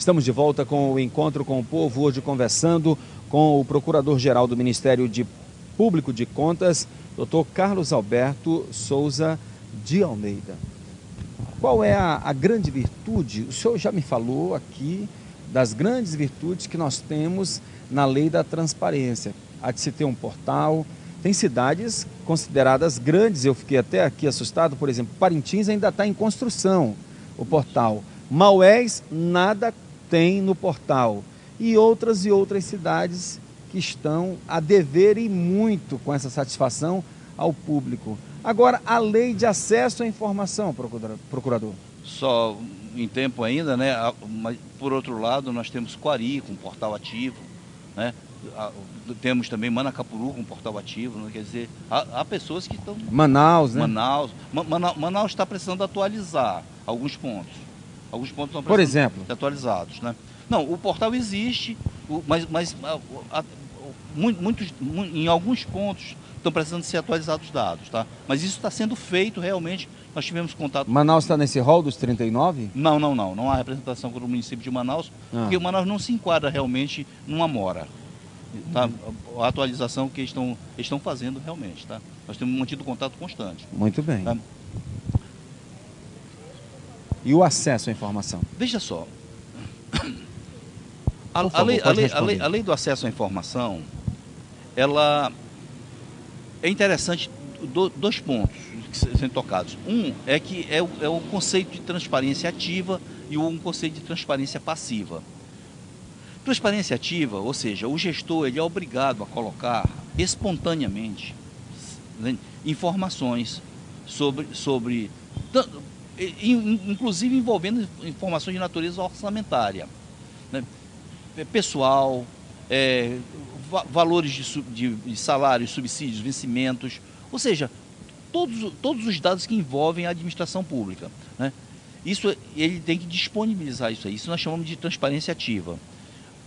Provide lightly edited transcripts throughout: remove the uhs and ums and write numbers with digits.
Estamos de volta com o Encontro com o Povo, hoje conversando com o Procurador-Geral do Ministério Público de Contas, Dr. Carlos Alberto Souza de Almeida. Qual é a grande virtude? O senhor já me falou aqui das grandes virtudes que nós temos na lei da transparência. Há de se ter um portal. Tem cidades consideradas grandes, eu fiquei até aqui assustado, por exemplo, Parintins ainda está em construção o portal. Maués, nada tem no portal. E outras outras que estão a deverem muito com essa satisfação ao público. Agora, a lei de acesso à informação, procurador. Só em tempo ainda, né? Mas, por outro lado, nós temos Quari com portal ativo, né? Temos também Manacapuru com portal ativo, né? Quer dizer, há pessoas que estão... Manaus, né? Manaus está precisando atualizar alguns pontos. Alguns pontos estão precisando, por exemplo, ser atualizados, né? Não, o portal existe, mas em alguns pontos estão precisando ser atualizados os dados, tá? Mas isso está sendo feito realmente. Nós tivemos contato... Manaus está nesse rol dos 39? Não há representação com o município de Manaus, porque o Manaus não se enquadra realmente numa mora. Tá? A atualização que estão fazendo realmente, tá? Nós temos mantido contato constante. Muito bem. Tá? E o acesso à informação? Veja só, a lei do acesso à informação, ela é interessante, dois pontos que são tocados. Um é que é o conceito de transparência ativa e um conceito de transparência passiva. Transparência ativa, ou seja, o gestor ele é obrigado a colocar espontaneamente, né, informações sobre inclusive envolvendo informações de natureza orçamentária, né, pessoal, valores de salários, subsídios, vencimentos, ou seja, todos os dados que envolvem a administração pública, né? Isso ele tem que disponibilizar isso aí. Isso nós chamamos de transparência ativa.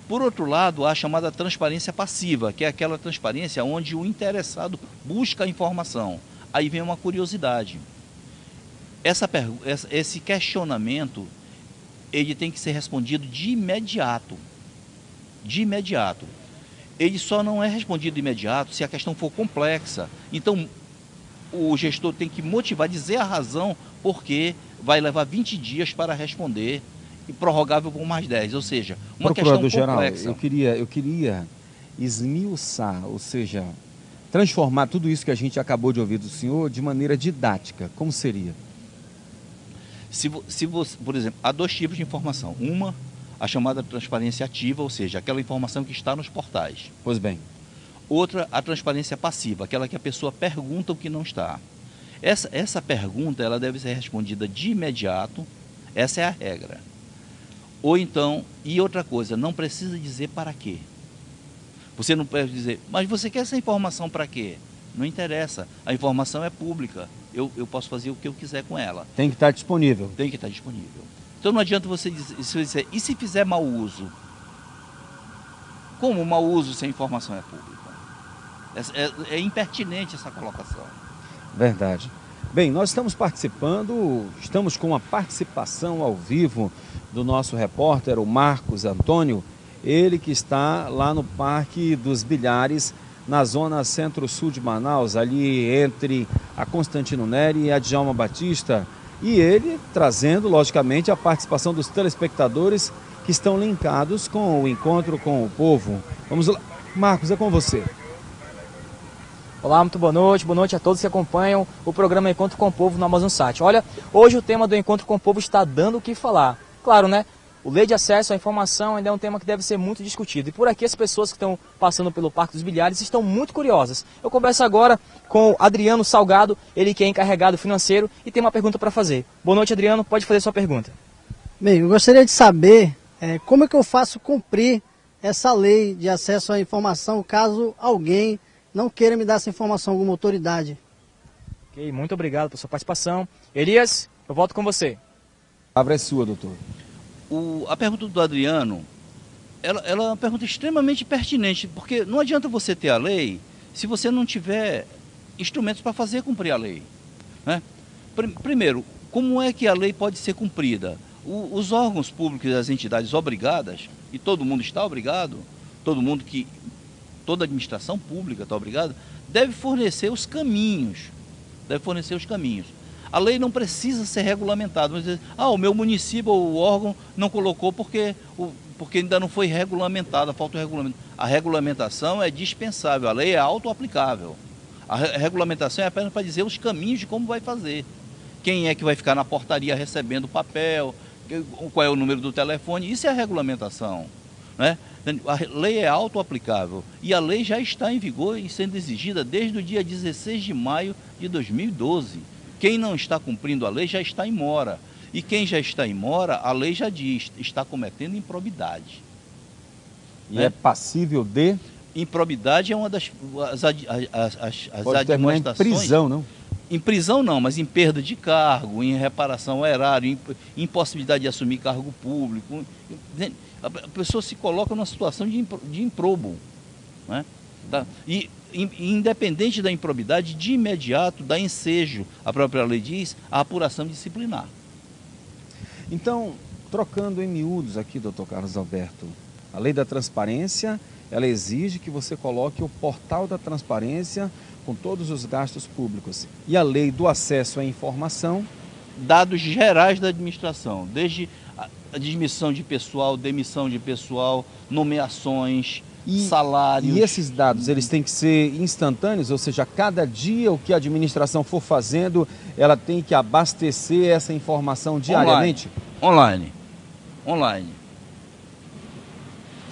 Por outro lado, há a chamada transparência passiva, que é aquela transparência onde o interessado busca a informação. Aí vem uma curiosidade. Esse questionamento, ele tem que ser respondido de imediato. De imediato. Ele só não é respondido de imediato se a questão for complexa. Então, o gestor tem que motivar, dizer a razão porque vai levar 20 dias para responder e prorrogável por mais 10, ou seja, uma questão complexa. Eu queria esmiuçar, ou seja, transformar tudo isso que a gente acabou de ouvir do senhor de maneira didática. Como seria? Por exemplo, há dois tipos de informação. Uma, a chamada transparência ativa, ou seja, aquela informação que está nos portais. Pois bem. Outra, a transparência passiva, aquela que a pessoa pergunta o que não está. Essa pergunta ela deve ser respondida de imediato, essa é a regra. Ou então, e outra coisa, não precisa dizer para quê. Você não pode dizer, mas você quer essa informação para quê? Não interessa, a informação é pública, eu posso fazer o que eu quiser com ela. Tem que estar disponível. Tem que estar disponível. Então não adianta você dizer, e se fizer mau uso? Como mau uso se a informação é pública? É impertinente essa colocação. Verdade. Bem, nós estamos estamos com uma participação ao vivo do nosso repórter, o Marcos Antônio, ele que está lá no Parque dos Bilhares, na zona centro-sul de Manaus, ali entre a Constantino Neri e a Djalma Batista, e ele trazendo, logicamente, a participação dos telespectadores que estão linkados com o Encontro com o Povo. Vamos lá, Marcos, é com você. Olá, muito boa noite a todos que acompanham o programa Encontro com o Povo no AmazonSat. Olha, hoje o tema do Encontro com o Povo está dando o que falar. Claro, né? O lei de acesso à informação ainda é um tema que deve ser muito discutido. E por aqui as pessoas que estão passando pelo Parque dos Bilhares estão muito curiosas. Eu converso agora com o Adriano Salgado, ele que é encarregado financeiro e tem uma pergunta para fazer. Boa noite, Adriano, pode fazer sua pergunta. Bem, eu gostaria de saber como é que eu faço cumprir essa lei de acesso à informação caso alguém não queira me dar essa informação, alguma autoridade. Ok, muito obrigado pela sua participação. Elias, eu volto com você. A palavra é sua, doutor. A pergunta do Adriano, ela é uma pergunta extremamente pertinente, porque não adianta você ter a lei se você não tiver instrumentos para fazer cumprir a lei, né? Primeiro, como é que a lei pode ser cumprida? Os órgãos públicos e as entidades obrigadas, e todo mundo está obrigado, toda administração pública está obrigada, deve fornecer os caminhos. A lei não precisa ser regulamentada. Mas, o meu município ou o órgão não colocou porque ainda não foi regulamentado, falta o regulamento. A regulamentação é dispensável, a lei é auto-aplicável. A regulamentação é apenas para dizer os caminhos de como vai fazer. Quem é que vai ficar na portaria recebendo o papel, qual é o número do telefone, isso é a regulamentação, né? A lei é auto-aplicável e a lei já está em vigor e sendo exigida desde o dia 16 de maio de 2012. Quem não está cumprindo a lei já está em mora. E quem já está em mora, a lei já diz, está cometendo improbidade. E é passível de? Improbidade é uma das Pode terminar em prisão, não? Em prisão não, mas em perda de cargo, em reparação ao erário, em impossibilidade de assumir cargo público. A pessoa se coloca numa situação de improbo, né? E independente da improbidade, de imediato dá ensejo, a própria lei diz, a apuração disciplinar. Então, trocando em miúdos aqui, doutor Carlos Alberto, a lei da transparência, ela exige que você coloque o portal da transparência com todos os gastos públicos. E a lei do acesso à informação? Dados gerais da administração, desde a admissão de pessoal, demissão de pessoal, nomeações, salários. E esses dados, eles têm que ser instantâneos? Ou seja, cada dia o que a administração for fazendo, ela tem que abastecer essa informação diariamente? Online.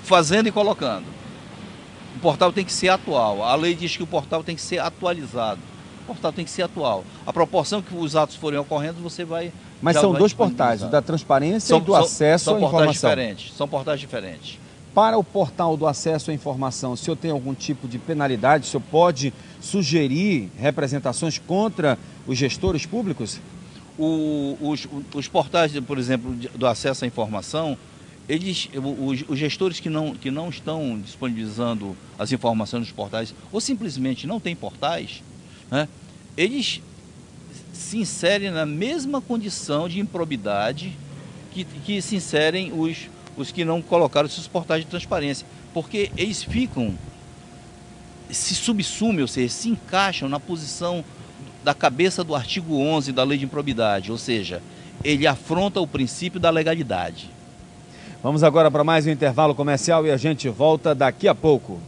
Fazendo e colocando. O portal tem que ser atual. A lei diz que o portal tem que ser atualizado. O portal tem que ser atual. A proporção que os atos forem ocorrendo, você vai... Mas são dois portais, o da transparência e do acesso à informação. São portais diferentes. Para o portal do acesso à informação, o senhor tem algum tipo de penalidade? O senhor pode sugerir representações contra os gestores públicos? Os portais, por exemplo, do acesso à informação, os gestores que não estão disponibilizando as informações nos portais, ou simplesmente não têm portais, né, eles se inserem na mesma condição de improbidade que se inserem os que não colocaram seus portais de transparência, porque eles se subsumem, ou seja, se encaixam na posição da cabeça do artigo 11 da lei de improbidade, ou seja, ele afronta o princípio da legalidade. Vamos agora para mais um intervalo comercial e a gente volta daqui a pouco.